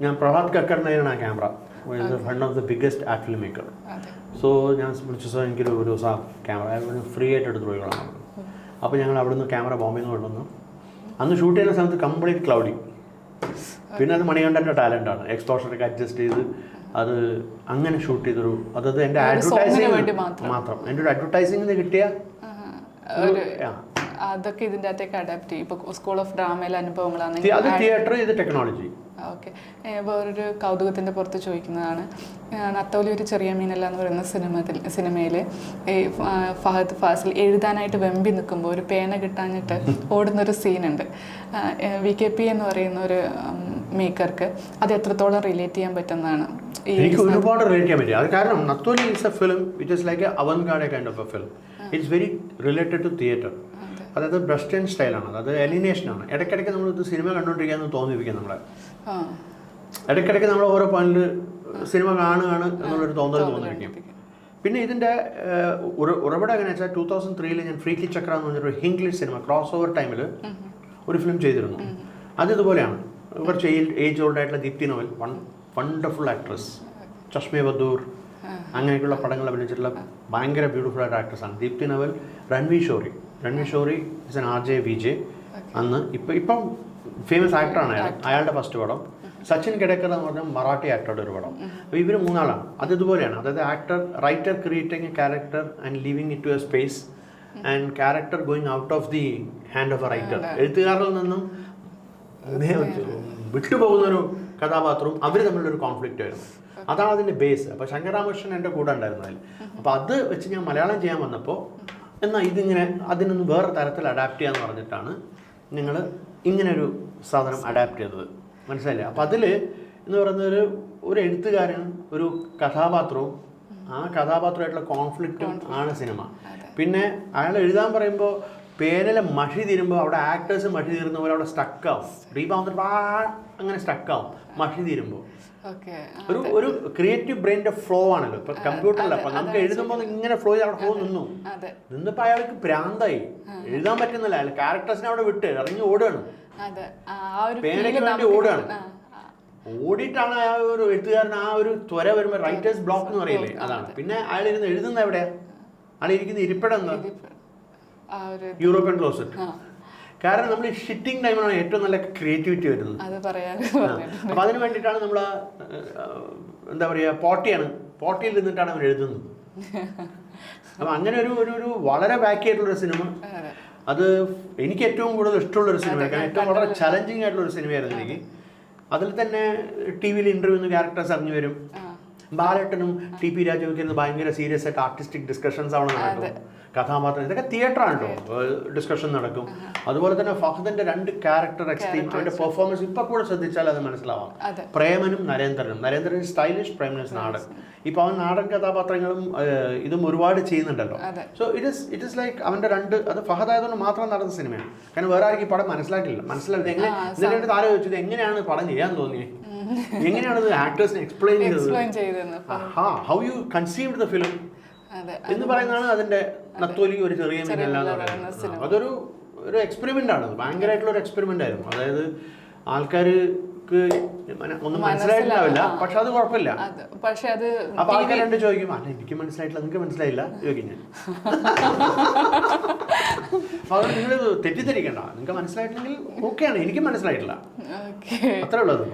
ഞാൻ പ്രഭാത് കക്കറിനാണ് ആ camera one of the biggest art film maker. So ഞാൻ വിളിച്ച ദിവസം എനിക്കൊരു ദിവസം ക്യാമറ ഫ്രീ ആയിട്ട് എടുത്ത് പോയി കൊള്ളാം. അപ്പോൾ ഞങ്ങൾ അവിടെ നിന്ന് ക്യാമറ ബോംബെയിൽ നിന്ന് കൊണ്ടുവന്നു. അന്ന് ഷൂട്ട് ചെയ്യുന്ന സമയത്ത് കംപ്ലീറ്റ് ക്ലൗഡി. പിന്നെ അത് മണികണ്ഠൻ്റെ ടാലൻ്റാണ്. എക്സ്പോഷറൊക്കെ അഡ്ജസ്റ്റ് ചെയ്ത് അത് അങ്ങനെ ഷൂട്ട് ചെയ്തൊരു അതായത് എൻ്റെ അഡ്വർടൈസിങ് മാത്രം എൻ്റെ ഒരു അഡ്വർടൈസിങ്ങിന് കിട്ടിയ അതൊക്കെ ഇതിൻ്റെ അകത്തേക്ക് അഡാപ്റ്റ് ചെയ്യും. ഇപ്പോൾ സ്കൂൾ ഓഫ് ഡ്രാമയിലെ അനുഭവങ്ങളാണ്. അത് തിയേറ്റർ, ഇത് ടെക്നോളജി. ഓക്കെ, വേറൊരു കൗതുകത്തിൻ്റെ പുറത്ത് ചോദിക്കുന്നതാണ്. നത്തോലി ഒരു ചെറിയ മീനല്ല എന്ന് പറയുന്ന സിനിമയിൽ ഈ ഫഹദ് ഫാസിൽ എഴുതാനായിട്ട് വെമ്പി നിൽക്കുമ്പോൾ ഒരു പേന കിട്ടാഞ്ഞിട്ട് ഓടുന്നൊരു സീനുണ്ട്. VKP എന്ന് പറയുന്ന ഒരു മേക്കർക്ക് അത് എത്രത്തോളം റിലേറ്റ് ചെയ്യാൻ പറ്റുന്നതാണ്? എനിക്ക് ഒരുപാട് റിലേറ്റ് ചെയ്യാൻ പറ്റും. അത് കാരണം നത്തോലി is A film which is like A Avantgarde kind of A film. It's very related to theatre. അതായത് വെസ്റ്റേൺ സ്റ്റൈലാണ്, അതായത് എലിനേഷനാണ്. ഇടയ്ക്കിടയ്ക്ക് നമ്മൾ ഇത് സിനിമ കണ്ടുകൊണ്ടിരിക്കുകയെന്ന് തോന്നിപ്പിക്കും നമ്മളെ. ഇടയ്ക്കിടയ്ക്ക് നമ്മൾ ഓരോ പോയിന്റിൽ സിനിമ കാണുകയാണ് എന്നുള്ളൊരു തോന്നിപ്പിക്കും. പിന്നെ ഇതിൻ്റെ ഉറവിടം എങ്ങനെയാണെന്ന് വെച്ചാൽ 2003 ഞാൻ ഫ്രീക്കി ചക്ര എന്ന് പറഞ്ഞൊരു ഇംഗ്ലീഷ് സിനിമ ക്രോസ് ഓവർ ടൈമിൽ ഒരു ഫിലിം ചെയ്തിരുന്നു. അതിതുപോലെയാണ്. കുറച്ച് ഏജ് ഓൾഡ് ആയിട്ടുള്ള ദീപ്തി നവൽ, വണ്ടർഫുൾ ആക്ട്രസ്, ചഷ്മേ ബദൂർ, അങ്ങനെയൊക്കെയുള്ള പടങ്ങൾ അഭിനയിച്ചിട്ടുള്ള ഭയങ്കര ബ്യൂട്ടിഫുൾ ആയിട്ട് ആക്ട്രസ്സാണ് Deepti Naval. Ranvir Shorey is an RJ VJ. അന്ന് ഇപ്പം ഫേമസ് ആക്ടറാണ് അയാളുടെ ഫസ്റ്റ് പടം. സച്ചിൻ കിടക്കർ എന്ന് പറഞ്ഞാൽ മറാഠി ആക്ടറുടെ ഒരു പടം. അപ്പോൾ ഇവർ മൂന്നാളാണ്. അത് ഇതുപോലെയാണ്. അതായത് writer creating a character and leaving it to a space and character going out of the hand of a writer. എഴുത്തുകാരിൽ നിന്നും വിട്ടുപോകുന്നൊരു കഥാപാത്രവും അവർ തമ്മിലൊരു കോൺഫ്ലിക്റ്റ് വരുന്നു. അതാണ് അതിൻ്റെ ബേസ്. അപ്പോൾ ശങ്കരാമകൃഷ്ണൻ എൻ്റെ കൂടെ ഉണ്ടായിരുന്നു അതിൽ. അപ്പോൾ അത് വെച്ച് ഞാൻ മലയാളം ചെയ്യാൻ വന്നപ്പോൾ എന്നാൽ ഇതിങ്ങനെ അതിനൊന്ന് വേറെ തരത്തിൽ അഡാപ്റ്റ് ചെയ്യാന്ന് പറഞ്ഞിട്ടാണ് നിങ്ങൾ ഇങ്ങനൊരു സാധനം അഡാപ്റ്റ് ചെയ്തത്. മനസ്സിലായില്ലേ? അപ്പോൾ അതിൽ എന്ന് പറയുന്നത് ഒരു എഴുത്തുകാരനും ഒരു കഥാപാത്രവും ആ കഥാപാത്രമായിട്ടുള്ള കോൺഫ്ലിക്റ്റും ആണ് സിനിമ. പിന്നെ അയാൾ എഴുതാൻ പറയുമ്പോൾ പേരിലെ മഷി തീരുമ്പോൾ അവിടെ ആക്ടേഴ്സ് മഷി തീരുന്ന പോലെ അവിടെ സ്റ്റക്കാവും. റീബൗണ്ട് അങ്ങനെ സ്റ്റക്കാവും മഷി തീരുമ്പോൾ. ഒരു ക്രിയേറ്റീവ് ബ്രെയിൻ്റെ ഫ്ലോ ആണല്ലോ. ഇപ്പൊ കമ്പ്യൂട്ടറിൽ അപ്പൊ നമുക്ക് എഴുതുമ്പോൾ ഇങ്ങനെ ഫ്ലോ ചെയ്ത് അവിടെ ഫ്ലോ നിന്നിപ്പോ അയാൾക്ക് ഭ്രാന്തായി. എഴുതാൻ പറ്റുന്നില്ല. അയാൾ ക്യാരക്ടേഴ്സിനെ അവിടെ വിട്ട് ഇറങ്ങി ഓടുകയാണ്, പേനയ്ക്ക് വേണ്ടി ഓടുകയാണ്. ഓടിയിട്ടാണ് ആ ഒരു എഴുത്തുകാരൻ ആ ഒരു ത്വര വരുമ്പോൾ റൈറ്റേഴ്സ് ബ്ലോക്ക് എന്ന് പറയില്ലേ, അതാണ്. പിന്നെ അയാൾ ഇരുന്ന് എഴുതുന്ന എവിടെയാ? അയാൾ ഇരിക്കുന്ന ഇരിപ്പിടം എന്താ? European closet. കാരണം നമ്മൾ ഈ ഷിറ്റിംഗ് ടൈമിലാണ് ഏറ്റവും നല്ല ക്രിയേറ്റിവിറ്റി വരുന്നത്. അപ്പം അതിന് വേണ്ടിയിട്ടാണ് നമ്മൾ എന്താ പറയുക, പോട്ടിയിൽ നിന്നിട്ടാണ് അവർ എഴുതുന്നത്. അപ്പം അങ്ങനെ ഒരു വളരെ ബാക്കിയായിട്ടുള്ളൊരു സിനിമ. അത് എനിക്ക് ഏറ്റവും കൂടുതൽ ഇഷ്ടമുള്ളൊരു സിനിമയാണ്. കാരണം ഏറ്റവും വളരെ ചലഞ്ചിങ് ആയിട്ടുള്ളൊരു സിനിമയായിരുന്നു എനിക്ക്. അതിൽ തന്നെ TV-യിൽ ഇൻ്റർവ്യൂന്ന് ക്യാരക്ടേഴ്സ് അറിഞ്ഞു വരും. ബാലേട്ടനും TP രാജുവൊക്കെ ഭയങ്കര സീരിയസ് ആയിട്ട് ആർട്ടിസ്റ്റിക് ഡിസ്കഷൻസ് അവിടെ നടക്കും. കഥാപാത്രം ഇതൊക്കെ തിയേറ്ററാണ് കേട്ടോ, ഡിസ്കഷൻ നടക്കും. അതുപോലെ തന്നെ ഫഹദിന്റെ 2 ക്യാരക്ടർ എക്സ്ട്രീം, അവന്റെ പെർഫോമൻസ് ഇപ്പൊ കൂടെ ശ്രദ്ധിച്ചാൽ അത് മനസ്സിലാവാം. പ്രേമനും നരേന്ദ്രൻ സ്റ്റൈലിഷ്, പ്രേമനും നാടൻ. ഇപ്പൊ അവൻ നാടൻ കഥാപാത്രങ്ങളും ഇതും ഒരുപാട് ചെയ്യുന്നുണ്ടല്ലോ. സോ ഇറ്റ് ഇസ് ലൈക്ക് അവന്റെ 2 അത് ഫഹദ് ആയതുകൊണ്ട് മാത്രം നടന്ന സിനിമയാണ്. കാരണം വേറെ ആർക്കും പടം മനസ്സിലാക്കില്ല. എങ്ങനെ താരം ചോദിച്ചത് എങ്ങനെയാണ് പടം ചെയ്യാൻ തോന്നിയത്, എങ്ങനെയാണ് ആക്ടേഴ്സിനെ എക്സ്പ്ലെയിൻ ചെയ്തത്, how you conceived the film എന്ന് പറയുന്നതാണ് അതിന്റെ നത്തോലി ഒരു ചെറിയ മീനല്ല എന്ന് പറയുന്നത്. അതൊരു എക്സ്പെരിമെന്റ് ആണ്. ഭയങ്കരമായിട്ടുള്ള ഒരു എക്സ്പെരിമെന്റ് ആയിരുന്നു. അതായത് ആൾക്കാർക്ക് ഒന്നും മനസ്സിലായിട്ടുണ്ടാവില്ല, പക്ഷെ അത് കുഴപ്പമില്ല. അപ്പൊ ആൾക്കാർ രണ്ട് ചോദിക്കും, അല്ല എനിക്ക് മനസ്സിലായിട്ടില്ല, നിങ്ങൾക്ക് മനസ്സിലായില്ല ചോദിക്കും ഞാൻ. അപ്പൊ അത് നിങ്ങൾ തെറ്റിദ്ധരിക്കണ്ട, നിങ്ങൾക്ക് മനസ്സിലായിട്ടില്ലെങ്കിൽ ഓക്കെയാണ്, എനിക്ക് മനസ്സിലായിട്ടില്ല, അത്രേ ഉള്ളത്.